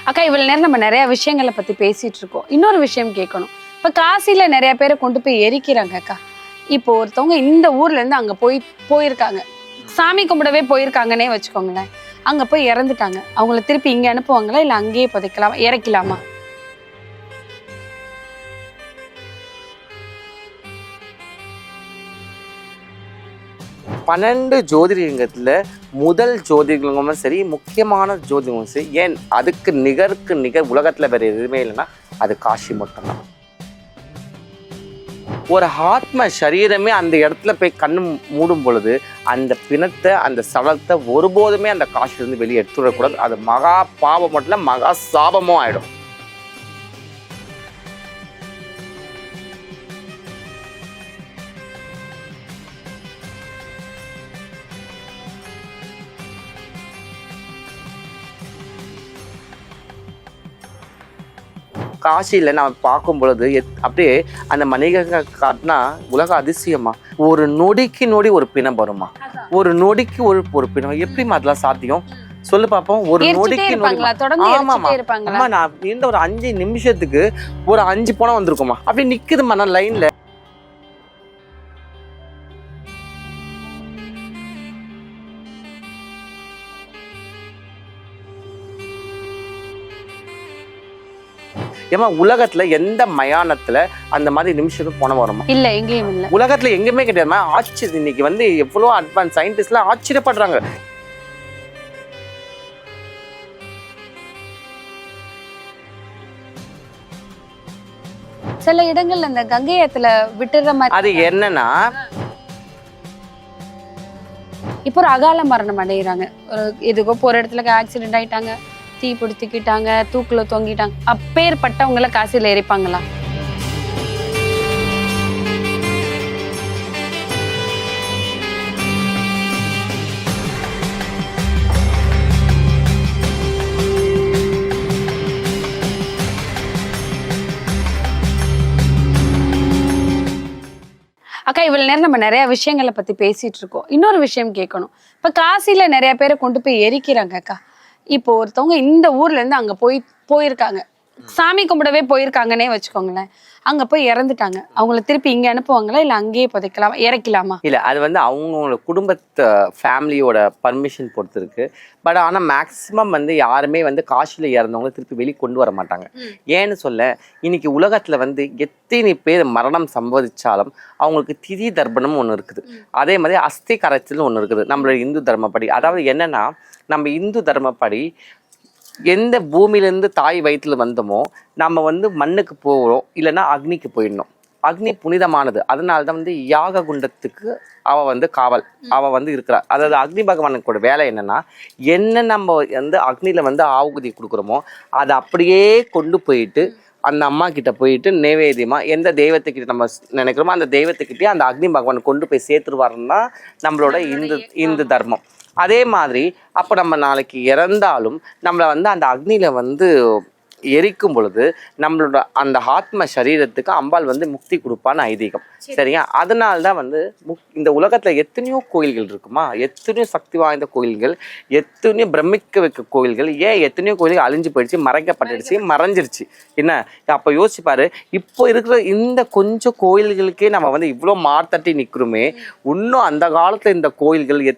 அக்கா இவ்வளவு நேரம் நம்ம நிறைய விஷயங்களை பத்தி பேசிட்டு இருக்கோம். இன்னொரு விஷயம் கேட்கணும். இப்ப காசில நிறைய பேரை கொண்டு போய் எரிக்கிறாங்க அக்கா. இப்போ ஒருத்தவங்க இந்த ஊர்ல இருந்து அங்க போயிருக்காங்க, சாமி கும்பிடவே போயிருக்காங்கன்னே வச்சுக்கோங்களேன். அங்க போய் இறந்துட்டாங்க, அவங்கள திருப்பி இங்க அனுப்புவாங்களா இல்ல அங்கேயே புதைக்கலாமா, இறக்கலாமா? 12 ஜோதிர்லிங்கத்துல முதல் ஜோதிர்லிங்கமும் சரி, முக்கியமான ஜோதிர்லிங்கமும் சரி, ஏன் அதுக்கு நிகர் உலகத்துல வேற எதுவுமே இல்லைன்னா அது காஷி மட்டும்தான். ஒரு ஆத்ம சரீரமே அந்த இடத்துல போய் கண்ணு மூடும் பொழுது அந்த பிணத்தை, அந்த சவலத்தை ஒருபோதுமே அந்த காஷிலிருந்து வெளியே எடுத்துடக்கூடாது. அது மகா பாவம் மட்டும் இல்லை, மகா சாபமும் ஆயிடும். காசியில் நம்ம பார்க்கும் பொழுது அப்படியே அந்த மணிகங்க காட்டினா உலக அதிசயமா, ஒரு நொடிக்கு நொடி ஒரு பிணம் வருமா, ஒரு நொடிக்கு ஒரு பிணம். எப்படிமா அதெல்லாம் சாத்தியம் சொல்லு பார்ப்போம். ஒரு நொடிக்கு ஆமாமா, நான் இந்த ஒரு 5 நிமிஷத்துக்கு ஒரு 5 பணம் வந்திருக்குமா, அப்படி நிக்குதுமா நான் லைன்ல. ஏமா உலகத்துல எந்த மயானத்துல அந்த மாதிரி நிமிஷத்துக்கு போன வருமா? இல்ல, எங்கேயும் இல்ல. உலகத்துல எங்கேயுமே கிடையாது. ஆச்சரியம், இன்னைக்கு வந்து எவ்வளவு அட்வான்ஸ் சயின்டிஸ்ட்லாம் ஆச்சரியப்படுறாங்க. சில இடங்கள்ல இந்த கங்கையத்துல விட்டுற மாதிரி. அது என்னன்னா, இப்போ ஒரு அகால மரணம் அடைகிறாங்க, ஒரு எதுக்கோ போற இடத்துல ஆக்சிடென்ட் ஆயிட்டாங்க, தீ பிடித்துக்கிட்டாங்க, தூக்குல தொங்கிட்டாங்க, அப்பேற்பட்டவங்களை காசில எரிப்பாங்களா? அக்கா இவ்வளவு நேரம் நம்ம நிறைய விஷயங்களை பத்தி பேசிட்டு இருக்கோம். இன்னொரு விஷயம் கேட்கணும். இப்ப காசில நிறைய பேரை கொண்டு போய் எரிக்கிறாங்க அக்கா. இப்போ ஒருத்தவங்க இந்த ஊர்ல இருந்து அங்க போயிருக்காங்க, சாமி கும்பிடவே போயிருக்காங்கன்னே வச்சுக்கோங்களேன். அங்க போய் இறந்துட்டாங்க, அவங்கள திருப்பி இங்க அனுப்புவாங்களா இல்ல அங்கேயே புதைக்கலாமா, இறக்கலாமா? இல்ல, அது வந்து அவங்களோட குடும்பத்தை ஃபேமிலியோட பர்மிஷன் பொறுத்து இருக்கு. பட் ஆனா மேக்சிமம் வந்து யாருமே வந்து காசில இறந்தவங்களை திருப்பி வெளியே கொண்டு வர மாட்டாங்க. ஏன்னு சொல்ல, இன்னைக்கு உலகத்துல வந்து எத்தனை பேர் மரணம் சம்பவிச்சாலும் அவங்களுக்கு திதி தர்ப்பணம் ஒண்ணு இருக்குது, அதே மாதிரி அஸ்தி கரைச்சல் ஒண்ணு இருக்குது நம்மளோட இந்து தர்மப்படி. அதாவது என்னன்னா, நம்ம இந்து தர்மப்படி எந்த பூமியிலேருந்து தாய் வயிற்றுல வந்தோமோ நம்ம வந்து மண்ணுக்கு போகிறோம், இல்லைன்னா அக்னிக்கு போயிடணும். அக்னி புனிதமானது, அதனால தான் வந்து யாக குண்டத்துக்கு அவள் வந்து காவல், அவள் வந்து இருக்கிறா. அதாவது அக்னி பகவானுக்கு வேலை என்னன்னா, என்ன நம்ம வந்து அக்னியில் வந்து ஆவுகுதி கொடுக்குறோமோ அதை அப்படியே கொண்டு போயிட்டு அந்த அம்மா கிட்ட போயிட்டு நைவேத்தியமா எந்த தெய்வத்துக்கிட்ட நம்ம நினைக்கிறோமோ அந்த தெய்வத்துக்கிட்டே அந்த அக்னி பகவான் கொண்டு போய் சேர்த்துருவாருன்னா நம்மளோட இந்து தர்மம். அதே மாதிரி அப்போ நம்ம நாளைக்கு இறந்தாலும் நம்மளை வந்து அந்த அக்னியில் வந்து எரிக்கும் பொழுது நம்மளோட அந்த ஆத்ம சரீரத்துக்கு அம்பாள் வந்து முக்தி கொடுப்பான்னு ஐதீகம். சரியா? அதனால தான் வந்து இந்த உலகத்தில் எத்தனையோ கோயில்கள் இருக்குமா, எத்தனையோ சக்தி வாய்ந்த கோயில்கள், எத்தனையோ பிரமிக்க வைக்க கோயில்கள், ஏன் எத்தனையோ கோயில்கள் அழிஞ்சு போயிடுச்சு, மறைக்கப்பட்டுடுச்சு, மறைஞ்சிருச்சு. என்ன அப்போ யோசிப்பாரு, இப்போ இருக்கிற இந்த கொஞ்சம் கோயில்களுக்கே நம்ம வந்து இவ்வளோ மார்த்தட்டி நிற்கிறோமே, இன்னும் அந்த காலத்தில் இந்த கோயில்கள்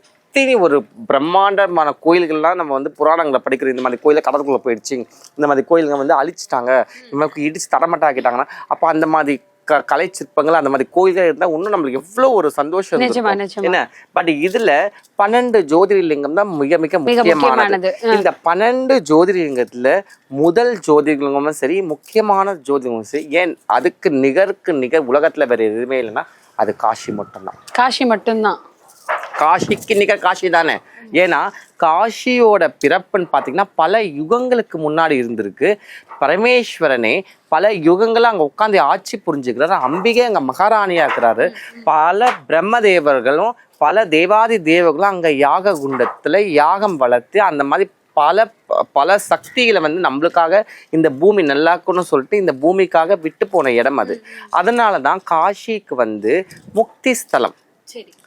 ஒரு பிரம்மாண்டமான கோயில்கள்லாம் நம்ம வந்து புராணங்களை படிக்கிற இந்த மாதிரி கோயில கடற்குள்ள போயிடுச்சு, இந்த மாதிரி கோயில்கள் வந்து அழிச்சிட்டாங்க, நமக்கு இடிச்சு தரமட்டாக்கிட்டாங்கன்னா, அப்போ அந்த மாதிரி கலை சிற்பங்கள் அந்த மாதிரி கோயில்கள் இருந்தால் இன்னும் நம்மளுக்கு எவ்வளவு ஒரு சந்தோஷம் என்ன. பட் இதுல 12 ஜோதிர்லிங்கம் தான் மிக மிக முக்கியமானது. இந்த 12 ஜோதிர்லிங்கத்துல முதல் ஜோதிர்லிங்கமும் சரி, முக்கியமான ஜோதிர்லிங்கமும் சரி, ஏன் அதுக்கு நிகர் உலகத்துல வேற எதுவுமே இல்லைன்னா அது காஷி மட்டும்தான். காஷி மட்டும்தான். காஷிக்கு நிகர் காஷி தானே. ஏன்னா காஷியோட பிறப்புன்னு பார்த்தீங்கன்னா பல யுகங்களுக்கு முன்னாடி இருந்திருக்கு. பரமேஸ்வரனே பல யுகங்களை அங்கே உட்காந்து ஆட்சி புரிஞ்சுக்கிறாரு. அம்பிகை அங்கே மகாராணியா இருக்கிறாரு. பல பிரம்மதேவர்களும் பல தேவாதி தேவர்களும் அங்கே யாக குண்டத்துல யாகம் வளர்த்து அந்த மாதிரி பல சக்திகளை வந்து நம்மளுக்காக இந்த பூமி நல்லாக்குன்னு சொல்லிட்டு இந்த பூமிக்காக விட்டு போன இடம் அது. அதனால தான் காஷிக்கு வந்து முக்தி ஸ்தலம்.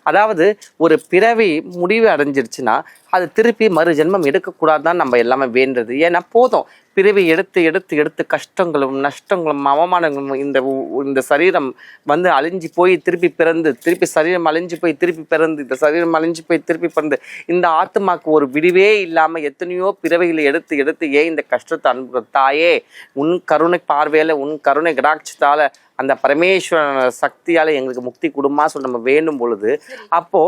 அதாவது ஒரு பிறவி முடிவு அடைஞ்சிருச்சுன்னா அது திருப்பி மறு ஜென்மம் எடுக்கக்கூடாதுதான் நம்ம எல்லாமே வேண்டது. ஏன்னா போதும், பிறவி எடுத்து எடுத்து எடுத்து கஷ்டங்களும் நஷ்டங்களும் அவமானங்களும் இந்த சரீரம் வந்து அழிஞ்சு போய் திருப்பி பிறந்து, திருப்பி சரீரம் அழிஞ்சு போய் திருப்பி பிறந்து, இந்த சரீரம் அழிஞ்சு போய் திருப்பி பிறந்து, இந்த ஆத்மாக்கு ஒரு விடிவே இல்லாம எத்தனையோ பிறவைகளை எடுத்து எடுத்து ஏன் இந்த கஷ்டத்தை அனுப்புகிற தாயே, உன் கருணை பார்வையில உன் கருணை கடாட்சத்தால அந்த பரமேஸ்வரன் சக்தியால எங்களுக்கு முக்தி கொடுமா சொல்லி நம்ம வேண்டும் பொழுது, அப்போ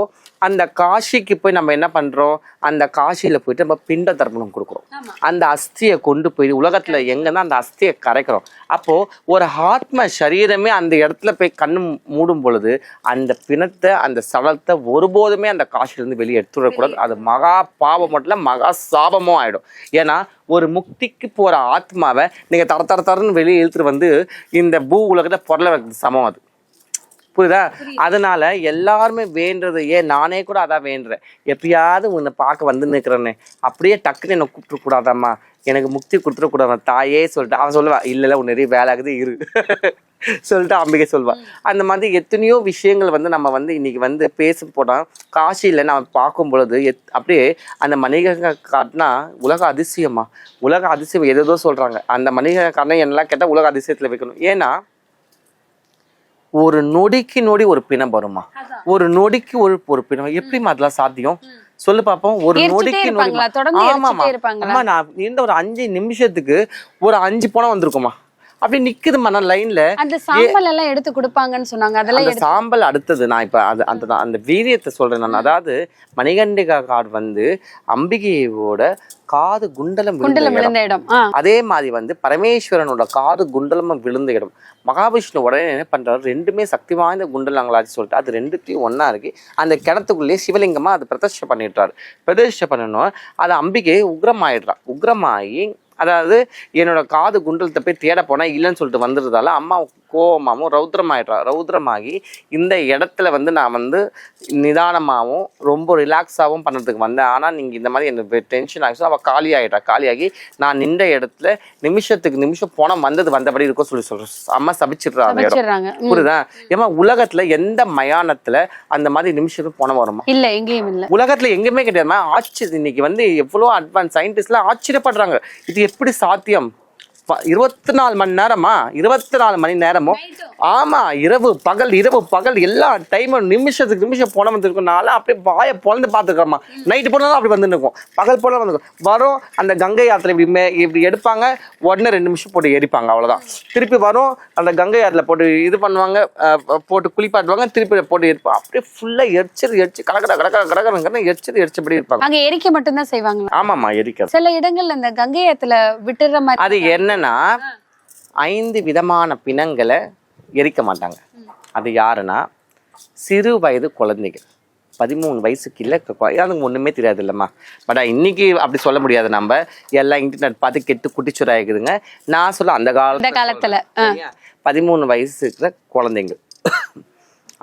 அந்த காசிக்கு போய் நம்ம என்ன பண்றோம், அந்த காசியில போயிட்டு நம்ம பிண்ட தர்ப்பணம் கொடுக்குறோம். அந்த அஸ்தியை கொண்டு போய் உலகத்துல எங்கன்னா அந்த அஸ்தியை கரைக்கிறோம். அப்போ ஒரு ஆத்ம சரீரமே அந்த இடத்துல போய் கண்ணு மூடும் பொழுது அந்த பிணத்தை அந்த சலத்தை ஒருபோதுமே அந்த காசிலிருந்து வெளியே எடுத்துடக்கூடாது. அது மகா பாவம் மட்டும் இல்ல, மகா சாபமும் ஆயிடும். ஏன்னா ஒரு முக்திக்கு போற ஆத்மாவை நீங்க தர தர தரன்னு வெளியே இழுத்துட்டு வந்து இந்த பூ உலகத்தை பொருளை வைக்கிறது சமம். அது புரியுதா? அதனால எல்லாருமே வேண்டது, ஏன் நானே கூட அதான் வேண்டுறேன், எப்பயாவது உன்னை பார்க்க வந்து நிற்கிறேன்னு அப்படியே டக்குன்னு என்னை கூப்பிட்டு கூடாதாம்மா, எனக்கு முக்தி கொடுத்துடக்கூடாது தாயே சொல்லிட்டு அவன் சொல்லுவா, இல்லை உன் நிறைய வேலை ஆகுது இரு சொல்லிட்டு அம்பிகை சொல்வா. அந்த மாதிரி எத்தனையோ விஷயங்கள் வந்து நம்ம வந்து இன்னைக்கு வந்து பேச போனால் காசியில் நம்ம பார்க்கும் பொழுது அப்படியே அந்த மனிதர்கள் காட்டினா உலக அதிசயமா, உலக அதிசயம் எதோ சொல்றாங்க. அந்த மனிதர்கள் காட்டினா என்னெல்லாம் கேட்டால் உலக அதிசயத்தில் வைக்கணும். ஏன்னா ஒரு நொடிக்கு நொடி ஒரு பிணம் வருமா, ஒரு நொடிக்கு ஒரு பிணம், எப்படிமா அதெல்லாம் சாத்தியம் சொல்லு பாப்போம். ஒரு நொடிக்கு நொடி, ஆமாமா நான் இந்த ஒரு 5 நிமிஷத்துக்கு ஒரு 5 பணம் வந்திருக்குமா, அப்படி நிக்குதுமா நான் லைன்ல. அந்த சாம்பல் எல்லாம் எடுத்து கொடுப்பாங்கன்னு சொன்னாங்க. அதெல்லாம் அந்த சாம்பல் அடுத்தது நான் இப்ப அந்த வீரியத்தை சொல்றேன் நான். அதாவது மணிகண்டிகா காடு வந்து அம்பிகையோட காது குண்டலம் விழுந்த இடம். அதே மாதிரி வந்து பரமேஸ்வரனோட காது குண்டலமும் விழுந்த இடம். மகாவிஷ்ணு உடனே என்ன பண்றாரு, ரெண்டுமே சக்தி வாய்ந்த குண்டலங்களாச்சு சொல்லிட்டு அது ரெண்டுத்தையும் ஒன்னா இருக்கு அந்த கிணத்துக்குள்ளேயே சிவலிங்கமா அது பிரதிஷ்டை பண்ணிடுறாரு. பிரதிஷ்டை பண்ணணும், அது அம்பிகை உக்ரமாயிடுறா. உக்ரமாயி அதாவது என்னோட காது குண்டலத்தை போய் தேட போனா இல்லைன்னு சொல்லிட்டு வந்துடுறதால அம்மா கோபமாகவும் ரௌத்ரமாகி இந்த இடத்துல வந்து நான் வந்து நிதானமாகவும் ரொம்ப ரிலாக்ஸாகவும் பண்ணுறதுக்கு வந்தேன். ஆனால் நீங்கள் இந்த மாதிரி எனக்கு டென்ஷன் ஆகிடுச்சு. அவள் காலியாகி நான் நின்ற இடத்துல நிமிஷத்துக்கு நிமிஷம் போனால் வந்தபடி இருக்கும் சொல்கிறேன். அம்மா சபிச்சிடுறாங்க. புரியுதா? ஏமா உலகத்துல எந்த மயானத்துல அந்த மாதிரி நிமிஷத்துக்கு போன வருமா? இல்ல, எங்கேயும் இல்ல. உலகத்துல எங்கேயுமே கிடையாது. ஆச்சரியம், இன்னைக்கு வந்து எவ்வளோ அட்வான்ஸ் சயின்டிஸ்ட்லாம் ஆச்சரியப்படுறாங்க, இது எப்படி சாத்தியம்? 24 மணி நேரமா, 24 மணி நேரமும், ஆமா, இரவு பகல் எல்லா டைமும் நிமிஷத்துக்கு நிமிஷம் போன வந்துருக்கும். நாளா அப்படியே வாயை பொழந்து பார்த்துக்கிறோமா. நைட்டு போனாலும் அப்படி வந்து இருக்கும், பகல் போல வந்துருக்கும். வரும் அந்த கங்கை யாத்திரை இப்படி எடுப்பாங்க, உடனே 2 நிமிஷம் போட்டு எரிப்பாங்க, அவ்வளவுதான். திருப்பி வரும் அந்த கங்கை யாத்திரை போட்டு இது பண்ணுவாங்க, போட்டு குளிப்பாட்டுவாங்க, திருப்பி போட்டு எரிப்பாங்க. அப்படியே ஃபுல்லா எரிச்சு கடற்கரை எரிச்சபடி இருப்பாங்க. அங்க எரிக்க மட்டும்தான் செய்வாங்க. ஆமாமா, எரிக்க. சில இடங்கள்ல அந்த கங்கை யாத்திரை விட்டுற மாதிரி. அது என்னன்னா 5 விதமான பிணங்களை எரிக்க மாட்டாங்க. அது யாருன்னா சிறு வயது குழந்தைகள், 13 வயசுக்கு இல்லை, அதுக்கு ஒண்ணுமே தெரியாது இல்லம்மா. பட் இன்னைக்கு அப்படி சொல்ல முடியாது, நம்ம எல்லாம் இன்டர்நெட் பார்த்து கெட்டு குட்டிச்சுராயிருக்குதுங்க. நான் சொல்ல அந்த காலத்துல 13 வயசு இருக்கிற குழந்தைங்க,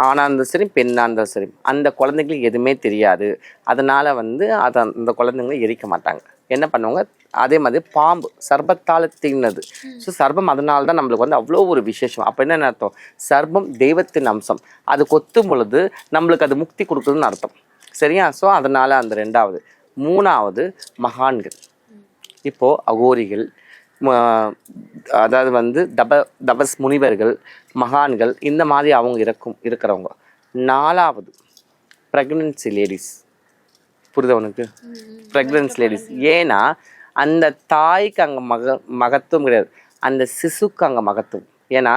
ஆனா இருந்தாலும் சரி பெண்ணா இருந்தாலும் சரி, அந்த குழந்தைங்களுக்கு எதுவுமே தெரியாது. அதனால வந்து அந்த குழந்தைங்களை எரிக்க மாட்டாங்க. என்ன பண்ணுவாங்க, அதே மாதிரி பாம்பு சர்பத்தால் தீர்ந்தது. ஸோ சர்பம் அதனால தான் நம்மளுக்கு வந்து அவ்வளோ ஒரு விசேஷம். அப்போ என்ன அர்த்தம், சர்பம் தெய்வத்தின் அம்சம், அது கொத்தும் பொழுது நம்மளுக்கு அது முக்தி கொடுக்குதுன்னு அர்த்தம். சரியா? ஸோ அதனால அந்த 2வது. 3வது மகான்கள். இப்போ அகோரிகள், அதாவது வந்து தபஸ் முனிவர்கள், மகான்கள், இந்த மாதிரி அவங்க இருக்கிறவங்க. 4வது பிரெக்னன்சி லேடிஸ். புரியுதா உனக்கு? Pregnancy ladies. ஏன்னா அந்த தாய்க்கு அங்கே மகத்துவம் கிடையாது, அந்த சிசுக்கு அங்கே மகத்துவம். ஏன்னா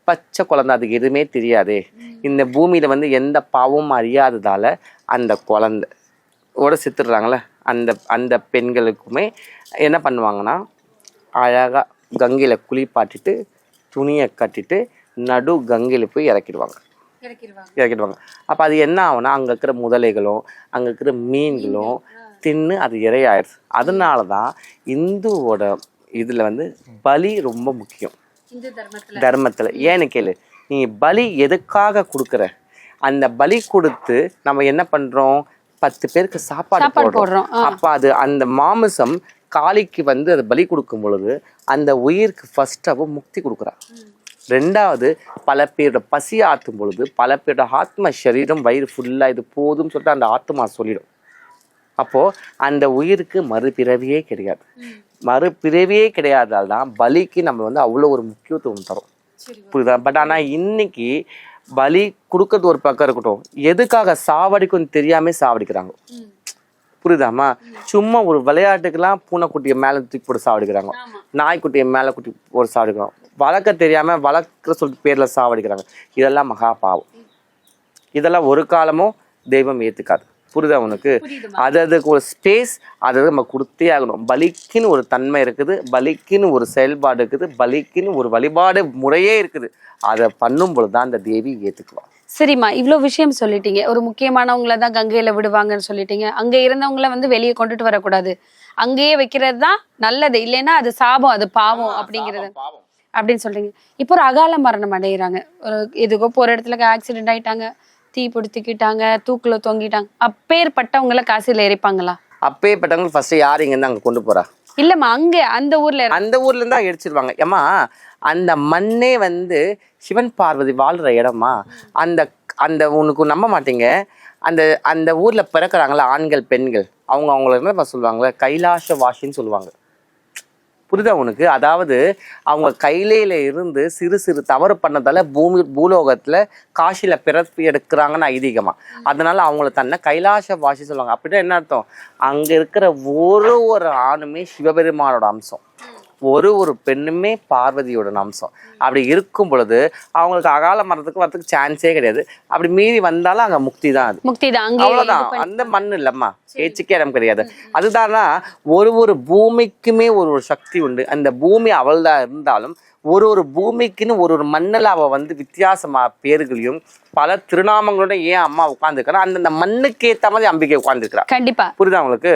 பச்சை குழந்தை, அதுக்கு எதுவுமே தெரியாது, இந்த பூமியில வந்து எந்த பாவமும் அறியாததால அந்த குழந்தையோட செத்துடுறாங்களே, அந்த பெண்களுக்குமே என்ன பண்ணுவாங்கன்னா அழகா கங்கையில குளிப்பாட்டிட்டு துணியை கட்டிட்டு நடு கங்கையில போய் இறக்கிடுவாங்க. அப்ப அது என்ன ஆகும்னா அங்க இருக்கிற முதலைகளும் அங்க இருக்கிற மீன்களும் தின்னு அது இரையாயிடுது. அதனாலதான் இந்துவோட இதுல வந்து பலி ரொம்ப முக்கியம் தர்மத்துல. ஏன்னு கேளு, நீ பலி எதுக்காக கொடுக்குற, அந்த பலி கொடுத்து நம்ம என்ன பண்றோம், 10 பேருக்கு சாப்பாடு போடுறோம். அப்ப அது அந்த மாமிசம் காளிக்கு வந்து அதை பலி கொடுக்கும் பொழுது அந்த உயிருக்கு ஃபர்ஸ்ட் அவ முக்தி கொடுக்குறா. 2வது பல பேரோட பசி ஆற்றும் பொழுது பல பேரோட ஆத்ம சரீரம் வயிறு ஃபுல்லா இது போதும்னு சொல்லிட்டு அந்த ஆத்மா சொல்லிடும். அப்போ அந்த உயிருக்கு மறுபிறவியே கிடையாது. மறுபிறவியே கிடையாதால் தான் பலிக்கு நம்ம வந்து அவ்வளோ ஒரு முக்கியத்துவம் தரோம். புரியுதா? பட் ஆனா இன்னைக்கு பலி கொடுக்கறது ஒரு பக்கம் இருக்கட்டும், எதுக்காக சாவடிக்கும் தெரியாம சாவடிக்கிறாங்க. புரியுதாமா? சும்மா ஒரு விளையாட்டுக்கெல்லாம் பூனைக்குட்டியை மேல தூக்கி போட்டு சாவடிக்கிறாங்க, நாய்க்குட்டியை மேல குட்டி போட்டு சாவடிக்கிறாங்க, வளர்க்க தெரியாம வளர்க்குற சொல்லிட்டு பேர்ல சாவடிக்கிறாங்க. இதெல்லாம் மகா பாவம். இதெல்லாம் ஒரு காலமும் தெய்வம் ஏத்துக்காது. புரியுதா உனக்கு? அதுக்கு ஒரு ஸ்பேஸ் அதை நம்ம கொடுத்தே ஆகணும். பலிக்குன்னு ஒரு தன்மை இருக்குது, பலிக்குன்னு ஒரு செயல்பாடு இருக்குது, பலிக்குன்னு ஒரு வழிபாடு முறையே இருக்குது. அதை பண்ணும் பொழுதுதான் அந்த தேவி ஏத்துக்குவான். சரிம்மா, இவ்வளவு விஷயம் சொல்லிட்டீங்க. ஒரு முக்கியமானவங்கள தான் கங்கையில விடுவாங்கன்னு சொல்லிட்டீங்க. அங்க இருந்தவங்கள வந்து வெளியே கொண்டுட்டு வரக்கூடாது, அங்கேயே வைக்கிறது தான் நல்லது, இல்லைன்னா அது சாபம், அது பாவம் அப்படிங்கிறது அப்படின்னு சொல்றீங்க. இப்போ ஒரு அகால மரணம் அடைகிறாங்க, ஒரு எதுக்கோ போற இடத்துல ஆக்சிடென்ட் ஆயிட்டாங்க, தீ பிடித்துக்கிட்டாங்க, தூக்குல தொங்கிட்டாங்க, அப்பேற்பட்டவங்கள காசில எரிப்பாங்களா? அப்பேற்பட்டவங்க ஃபர்ஸ்ட் யார் இங்க இருந்து அங்க கொண்டு போறா? இல்லம்மா, அங்க அந்த ஊர்ல இருந்து தான் எரிச்சிருவாங்க. ஏமா அந்த மண்ணே வந்து சிவன் பார்வதி வாழ்ற இடமா? அந்த அந்த உனக்கு நம்ப மாட்டீங்க, அந்த அந்த ஊர்ல பிறக்கிறாங்களா ஆண்கள் பெண்கள், அவங்கள என்ன சொல்லுவாங்களே கைலாச வாசின்னு சொல்லுவாங்க. புரியுதா உனக்கு? அதாவது அவங்க கையில இருந்து சிறு சிறு தவறு பண்ணதால பூலோகத்துல காசில பிறப்பு எடுக்கிறாங்கன்னு ஐதீகமா. அதனால அவங்கள தன்னை கைலாச வாசி சொல்லுவாங்க. அப்படின்னா என்ன அர்த்தம்? அங்க இருக்கிற ஒரு ஆணுமே சிவபெருமானோட அம்சம், ஒரு பெண்ணுமே பார்வதியோட அம்சம். அப்படி இருக்கும் பொழுது அவங்களுக்கு அகால மரணத்துக்கு வரதுக்கு சான்ஸே கிடையாது. அப்படி மீறி வந்தாலும் அங்க முக்தி தான். அது முக்தி தான், அவ்வளவுதான். அந்த மண் இல்லம்மா, பேச்சுக்கே இடம் கிடையாது. அதுதானா ஒரு பூமிக்குமே ஒரு சக்தி உண்டு. அந்த பூமி அவள்தான் இருந்தாலும் ஒரு பூமிக்குன்னு ஒரு மண்ணில் அவ வந்து வித்தியாசமா பேர்களையும் பல திருநாமங்களோட ஏன் அம்மா உட்கார்ந்துருக்கிறா, அந்தந்த மண்ணுக்கு ஏற்ற மாதிரி அம்பிகை உட்கார்ந்துருக்கிறா. கண்டிப்பா. புரியுதா உங்களுக்கு?